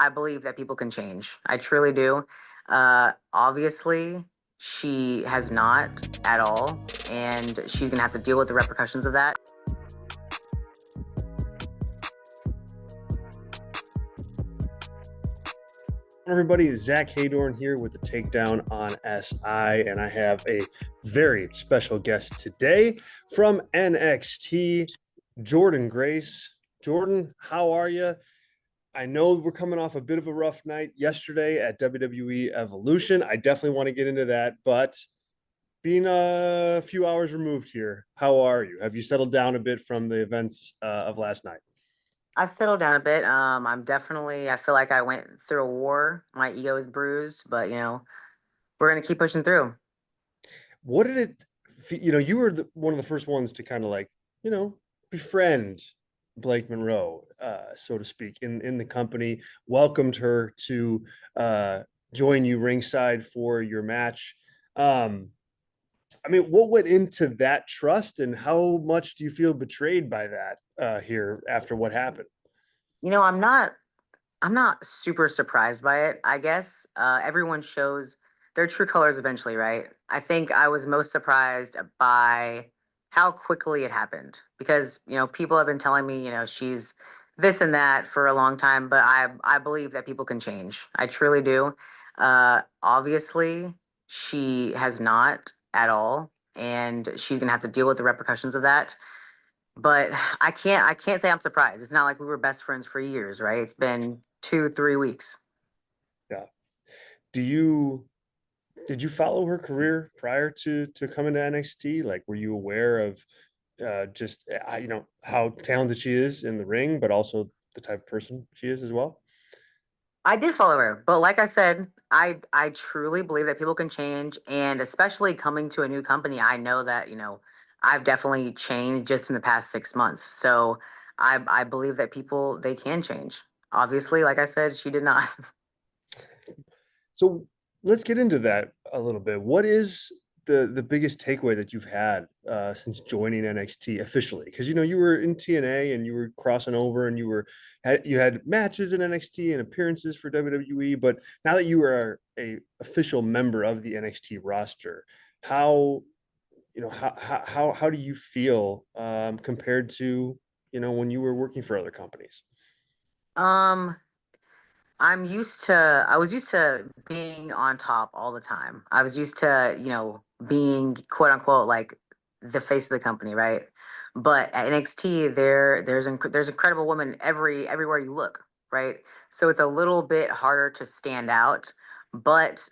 I believe that people can change. I truly do. Obviously, she has not at all, and she's gonna have to deal with the repercussions of that. Everybody, Zack Heydorn here with the Takedown on SI, and I have a very special guest today from NXT, Jordynne Grace. Jordynne, how are you? I know we're coming off a bit of a rough night yesterday at WWE Evolution. I definitely want to get into that, but being a few hours removed here, how are you? Have you settled down a bit from the events of last night? I've settled down a bit. I feel like I went through a war. My ego is bruised, but we're gonna keep pushing through. What did it, you were one of the first ones to kind of like, you know, befriend Blake Monroe, so to speak, in the company, welcomed her to join you ringside for your match. Um, I mean, what went into that trust, and how much do you feel betrayed by that here after what happened? You know, I'm not I'm not super surprised by it. I guess everyone shows their true colors eventually, right? I think I was most surprised by how quickly it happened because people have been telling me she's this and that for a long time, but I believe that people can change. I truly do. Obviously, she has not at all, and she's gonna have to deal with the repercussions of that. But I can't say I'm surprised. It's not like we were best friends for years, right? It's been 2, 3 weeks. Yeah. Do you did you follow her career prior to coming to NXT? Like, were you aware of just how talented she is in the ring, but also the type of person she is as well? I did follow her, but like I said, I truly believe that people can change, and especially coming to a new company, I know that I've definitely changed just in the past 6 months. So I believe that people they can change. Obviously, like I said, she did not. So let's get into that a little bit. What is the biggest takeaway that you've had since joining NXT officially? Because you were in TNA and you were crossing over and you had matches in NXT and appearances for WWE, but now that you are a official member of the NXT roster, how how do you feel compared to when you were working for other companies? Um, I was used to being on top all the time. I was used to, being quote unquote like the face of the company, right? But at NXT, there's incredible women everywhere you look, right? So it's a little bit harder to stand out. But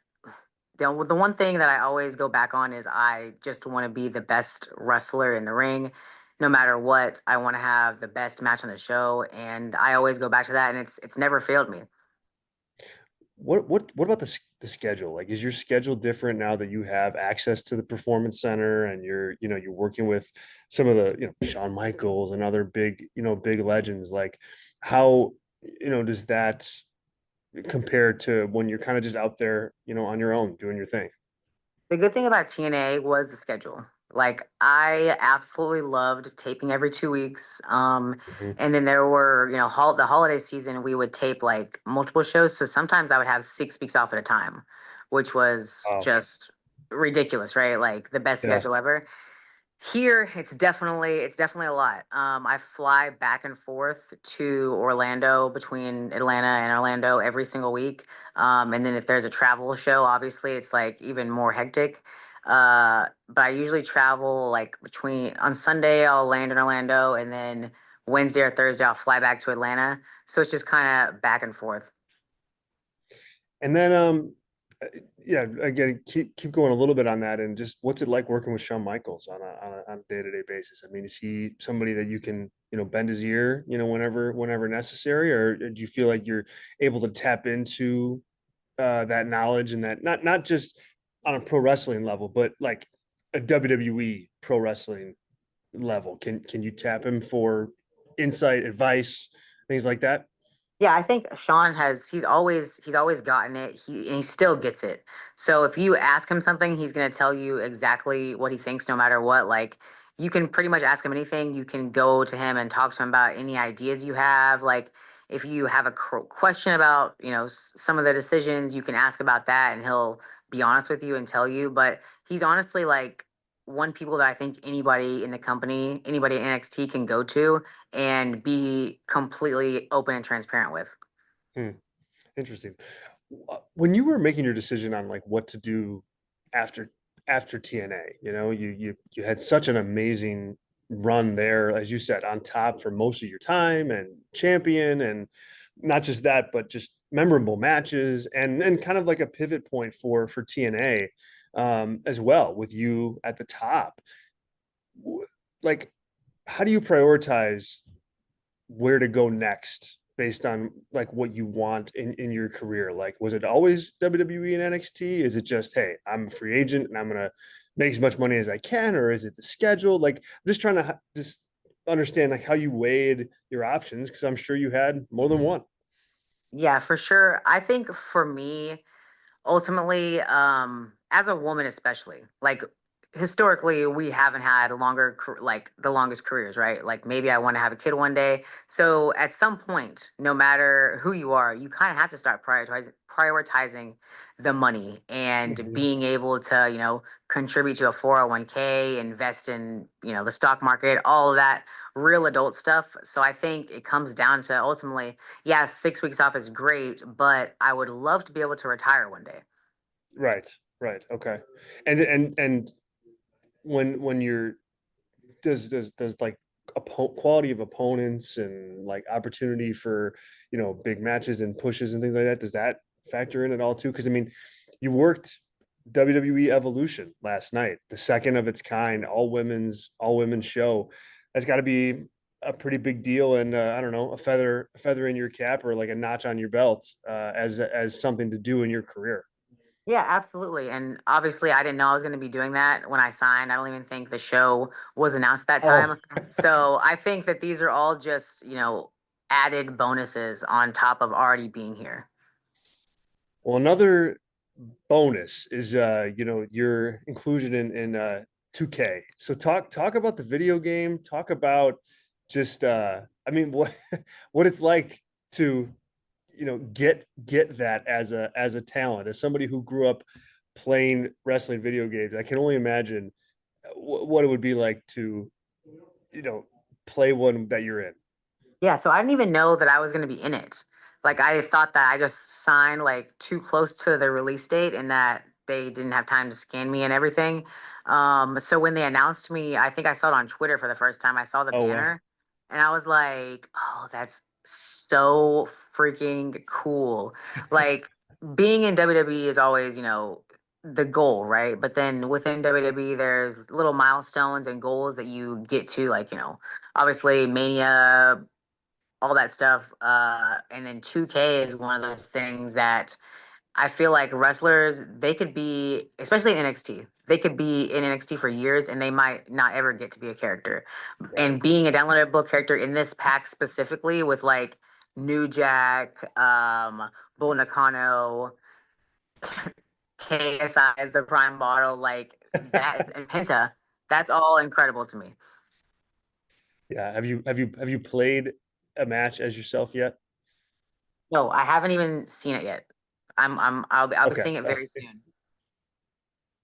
the one thing that I always go back on is I just want to be the best wrestler in the ring. No matter what, I want to have the best match on the show, and I always go back to that, and it's never failed me. What about the schedule? Like, is your schedule different now that you have access to the performance center and you're working with some of the, Shawn Michaels and other big, big legends? Like, how, does that compare to when you're kind of just out there, on your own doing your thing? The good thing about TNA was the schedule. Like I absolutely loved taping every 2 weeks. Mhm. And then there were, the holiday season we would tape like multiple shows. So sometimes I would have 6 weeks off at a time, which was Wow. just ridiculous, right? Like the best Yeah. schedule ever. Here, it's definitely a lot. I fly back and forth to Orlando between Atlanta and Orlando every single week. And then if there's a travel show, obviously it's like even more hectic. But I usually travel like between on Sunday I'll land in Orlando, and then Wednesday or Thursday I'll fly back to Atlanta. So it's just kind of back and forth. And then, uh, yeah, again, keep going a little bit on that, and just what's it like working with Shawn Michaels on a day-to-day basis? I mean, is he somebody that you can bend his ear whenever necessary, or do you feel like you're able to tap into that knowledge and that not just on a pro wrestling level, but like a WWE pro wrestling level? Can you tap him for insight, advice, things like that? Yeah, I think Sean he's always gotten it. He still gets it. So if you ask him something, he's gonna tell you exactly what he thinks no matter what. Like you can pretty much ask him anything. You can go to him and talk to him about any ideas you have. Like if you have a question about, some of the decisions, you can ask about that and he'll be honest with you and tell you. But he's honestly like one people that I think anybody in the company, anybody at NXT can go to and be completely open and transparent with. Hmm. Interesting. When you were making your decision on like what to do after TNA, you had such an amazing run there, as you said, on top for most of your time and champion, and not just that, but just memorable matches and kind of like a pivot point for TNA as well, with you at the top. Like, how do you prioritize where to go next based on like what you want in your career? Like, was it always WWE and NXT? Is it just, hey, I'm a free agent and I'm gonna make as much money as I can, or is it the schedule? Like, I'm just trying to just understand like how you weighed your options, because I'm sure you had more than one. Yeah, for sure. I think for me, ultimately, as a woman especially, like historically we haven't had like the longest careers, right? Like maybe I want to have a kid one day. So at some point, no matter who you are, you kind of have to start prioritizing the money and Mhm. being able to, contribute to a 401k, invest in, the stock market, all of that real adult stuff. So I think it comes down to ultimately, yeah, 6 weeks off is great, but I would love to be able to retire one day. Right, right, okay. And when you're does like quality of opponents and like opportunity for big matches and pushes and things like that, does that factor in at all too? Because I mean, you worked WWE Evolution last night, the second of its kind, all women's show. That's got to be a pretty big deal, and I don't know, a feather in your cap or like a notch on your belt, as something to do in your career. Yeah, absolutely. And obviously, I didn't know I was going to be doing that when I signed. I don't even think the show was announced that Oh, time. So I think that these are all just, added bonuses on top of already being here. well, another bonus is your inclusion in 2K. So talk about the video game, talk about just I mean what what it's like to get that as a talent, as somebody who grew up playing wrestling video games. I can only imagine what it would be like to you know play one that you're in. Yeah, so I didn't even know that I was going to be in it. Like I thought that I just signed like too close to the release date and that they didn't have time to scan me and everything. So when they announced me, I think I saw it on Twitter for the first time. I saw the Oh wow. banner and I was like, "Oh, that's so freaking cool." Like being in WWE is always, the goal, right? But then within WWE, there's little milestones and goals that you get to, like, obviously Mania, all that stuff. And then 2K is one of those things that I feel like wrestlers, they could be, especially in NXT, they could be in NXT for years and they might not ever get to be a character. Right. And being a downloadable character in this pack specifically with like New Jack, Bull Nakano, KSI as the prime bottle, like that, and Penta, that's all incredible to me. Yeah, have you played a match as yourself yet? No, I haven't even seen it yet. I'll be Okay. seeing it very soon.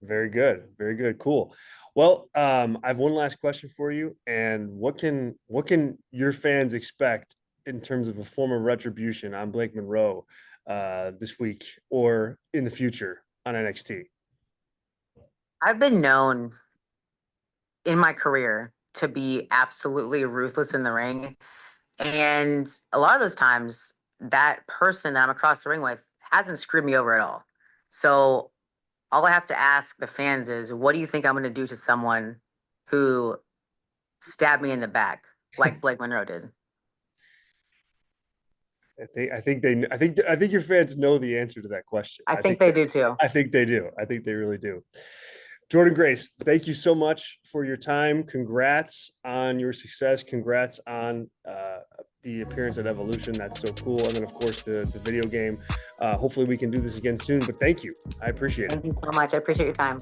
Very good. Very good. Cool. Well, I have one last question for you. And what can your fans expect in terms of a form of retribution on Blake Monroe this week or in the future on NXT? I've been known in my career to be absolutely ruthless in the ring. And a lot of those times, that person that I'm across the ring with hasn't screwed me over at all. So all I have to ask the fans is, what do you think I'm going to do to someone who stabbed me in the back like Blake Monroe did? I think your fans know the answer to that question. I think they do too. I think they do. I think they really do. Jordynne Grace, thank you so much for your time. Congrats on your success. Congrats on the appearance at Evolution. That's so cool. And then, of course, the video game. Hopefully, we can do this again soon. But thank you. I appreciate it. Thank you so much. I appreciate your time.